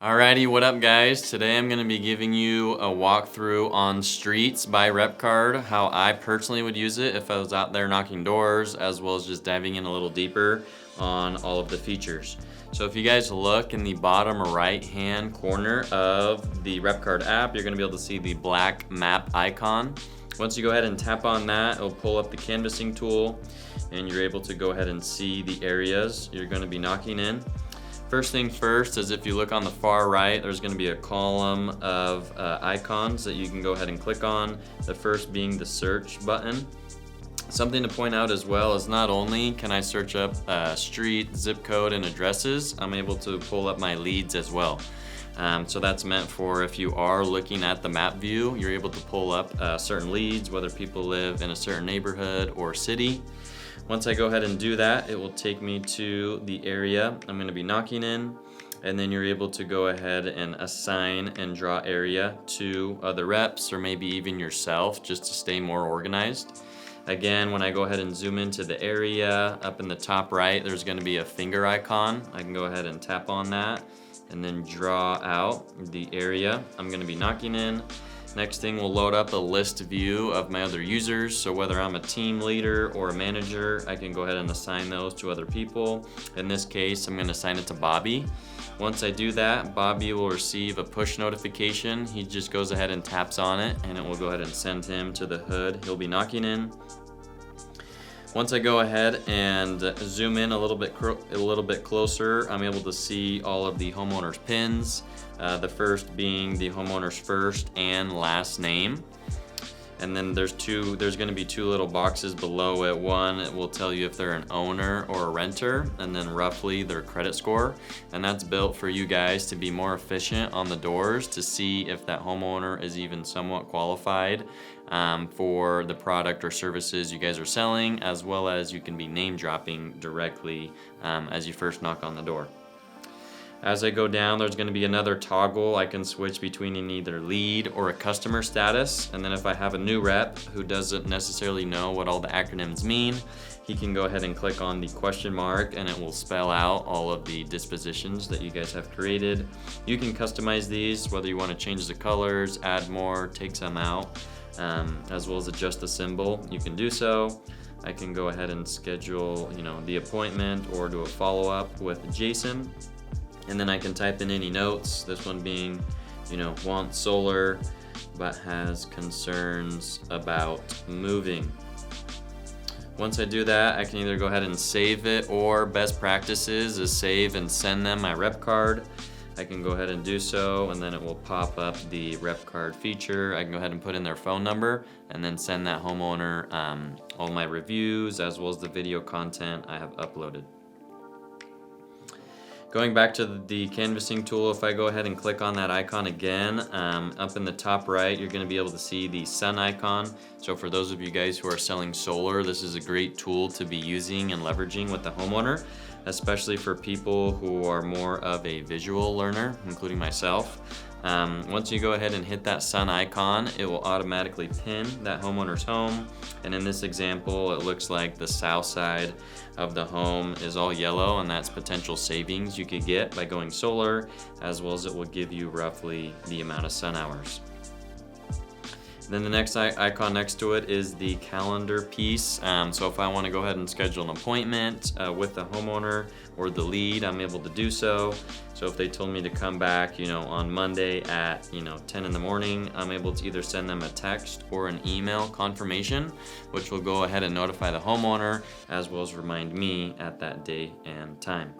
Alrighty, what up guys? Today I'm going to be giving you a walkthrough on Streets by RepCard, how I personally would use it if I was out there knocking doors, as well as just diving in a little deeper on all of the features. So if you guys look in the bottom right hand corner of the RepCard app, you're going to be able to see the black map icon. Once you go ahead and tap on that, it'll pull up the canvassing tool and you're able to go ahead and see the areas you're going to be knocking in. First thing first is if you look on the far right, there's going to be a column of icons that you can go ahead and click on. The first being the search button. Something to point out as well is not only can I search up street, zip code, and addresses, I'm able to pull up my leads as well. So that's meant for if you are looking at the map view, you're able to pull up certain leads, whether people live in a certain neighborhood or city. Once I go ahead and do that, it will take me to the area I'm going to be knocking in, and then you're able to go ahead and assign and draw area to other reps or maybe even yourself just to stay more organized. Again, when I go ahead and zoom into the area, up in the top right, there's going to be a finger icon. I can go ahead and tap on that and then draw out the area I'm going to be knocking in. Next thing, we'll load up a list view of my other users. So whether I'm a team leader or a manager, I can go ahead and assign those to other people. In this case, I'm going to assign it to Bobby. Once I do that, Bobby will receive a push notification. He just goes ahead and taps on it and it will go ahead and send him to the hood he'll be knocking in. Once I go ahead and zoom in a little bit closer, I'm able to see all of the homeowner's pins. The first being the homeowner's first and last name. And then there's going to be two little boxes below it. One, it will tell you if they're an owner or a renter, and then roughly their credit score. And that's built for you guys to be more efficient on the doors to see if that homeowner is even somewhat qualified for the product or services you guys are selling, as well as you can be name dropping directly as you first knock on the door. As I go down, there's going to be another toggle. I can switch between an either lead or a customer status. And then if I have a new rep who doesn't necessarily know what all the acronyms mean, he can go ahead and click on the question mark and it will spell out all of the dispositions that you guys have created. You can customize these, whether you want to change the colors, add more, take some out, as well as adjust the symbol. You can do so. I can go ahead and schedule, the appointment or do a follow-up with Jason. And then I can type in any notes, this one being, wants solar, but has concerns about moving. Once I do that, I can either go ahead and save it, or best practices is save and send them my RepCard. I can go ahead and do so, and then it will pop up the RepCard feature. I can go ahead and put in their phone number and then send that homeowner all my reviews as well as the video content I have uploaded. Going back to the canvassing tool, if I go ahead and click on that icon again, up in the top right, you're going to be able to see the sun icon. So for those of you guys who are selling solar, this is a great tool to be using and leveraging with the homeowner, especially for people who are more of a visual learner, including myself. Once you go ahead and hit that sun icon, it will automatically pin that homeowner's home. And in this example, it looks like the south side of the home is all yellow, and that's potential savings you could get by going solar, as well as it will give you roughly the amount of sun hours. Then the next icon next to it is the calendar piece. So if I want to go ahead and schedule an appointment with the homeowner or the lead, I'm able to do so. So if they told me to come back, on Monday at 10 in the morning, I'm able to either send them a text or an email confirmation, which will go ahead and notify the homeowner as well as remind me at that day and time.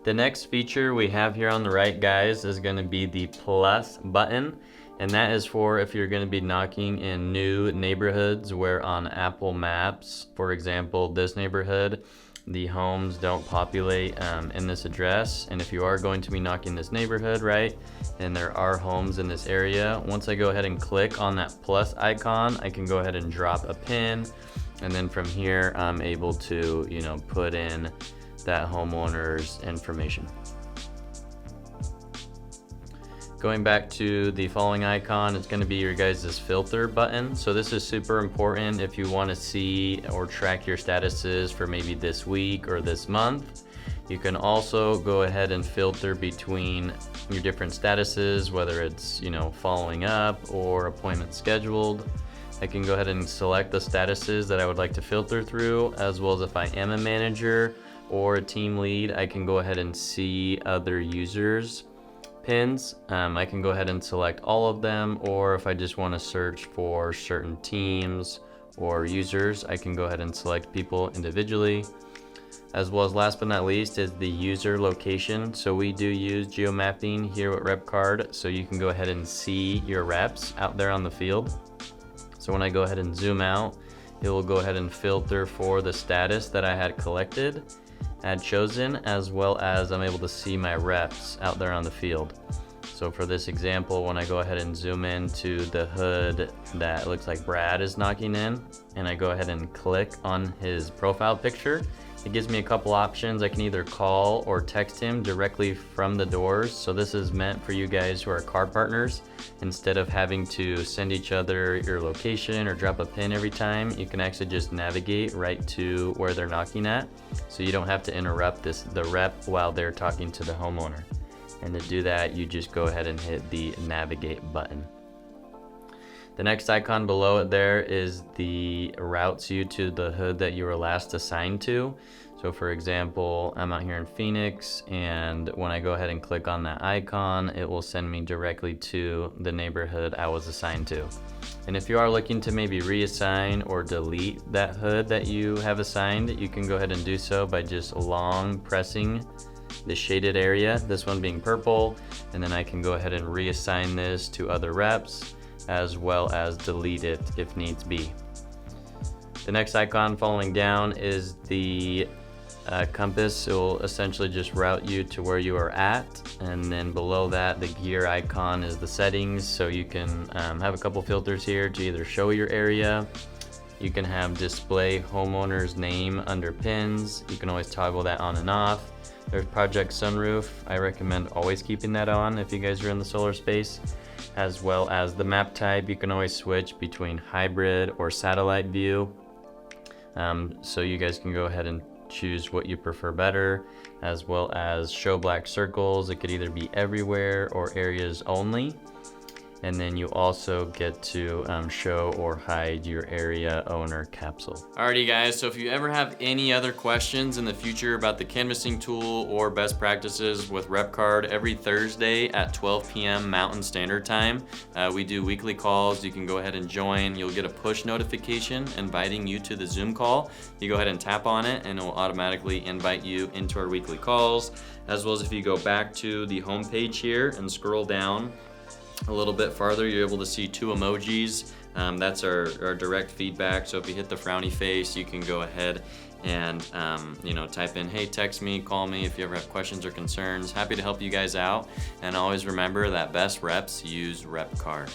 The next feature we have here on the right, guys, is going to be the plus button. And that is for if you're going to be knocking in new neighborhoods where on Apple Maps, for example, this neighborhood, the homes don't populate in this address. And if you are going to be knocking this neighborhood, right, and there are homes in this area, once I go ahead and click on that plus icon, I can go ahead and drop a pin. And then from here, I'm able to, put in that homeowner's information. Going back to the following icon, it's going to be your guys' filter button. So this is super important if you want to see or track your statuses for maybe this week or this month. You can also go ahead and filter between your different statuses, whether it's, following up or appointment scheduled. I can go ahead and select the statuses that I would like to filter through, as well as if I am a manager or a team lead, I can go ahead and see other users' pins. I can go ahead and select all of them, or if I just want to search for certain teams or users, I can go ahead and select people individually. As well as last but not least is the user location. So we do use geomapping here at RepCard, so you can go ahead and see your reps out there on the field. So when I go ahead and zoom out, it will go ahead and filter for the status that I had chosen, as well as I'm able to see my reps out there on the field. So for this example, when I go ahead and zoom into the hood that looks like Brad is knocking in, and I go ahead and click on his profile picture, it gives me a couple options. I can either call or text him directly from the doors. So this is meant for you guys who are card partners. Instead of having to send each other your location or drop a pin every time, you can actually just navigate right to where they're knocking at. So you don't have to interrupt the rep while they're talking to the homeowner. And to do that, you just go ahead and hit the navigate button. The next icon below it there is the routes you to the hood that you were last assigned to. So for example, I'm out here in Phoenix, and when I go ahead and click on that icon, it will send me directly to the neighborhood I was assigned to. And if you are looking to maybe reassign or delete that hood that you have assigned, you can go ahead and do so by just long pressing the shaded area, this one being purple, and then I can go ahead and reassign this to other reps, as well as delete it if needs be. The next icon following down is the compass. It will essentially just route you to where you are at, and then below that the gear icon is the settings. So you can have a couple filters here to either show your area. You can have display homeowner's name under pins. You can always toggle that on and off. There's project sunroof. I recommend always keeping that on if you guys are in the solar space. As well as the map type, you can always switch between hybrid or satellite view. So you guys can go ahead and choose what you prefer better, as well as show black circles. It could either be everywhere or areas only. And then you also get to show or hide your area owner capsule. Alrighty guys, so if you ever have any other questions in the future about the canvassing tool or best practices with RepCard, every Thursday at 12 p.m. Mountain Standard Time, we do weekly calls. You can go ahead and join. You'll get a push notification inviting you to the Zoom call. You go ahead and tap on it and it will automatically invite you into our weekly calls. As well as if you go back to the home page here and scroll down a little bit farther, you're able to see 2 emojis. That's our direct feedback. So if you hit the frowny face, you can go ahead and type in, hey, text me, call me if you ever have questions or concerns. Happy to help you guys out. And always remember that best reps use RepCard.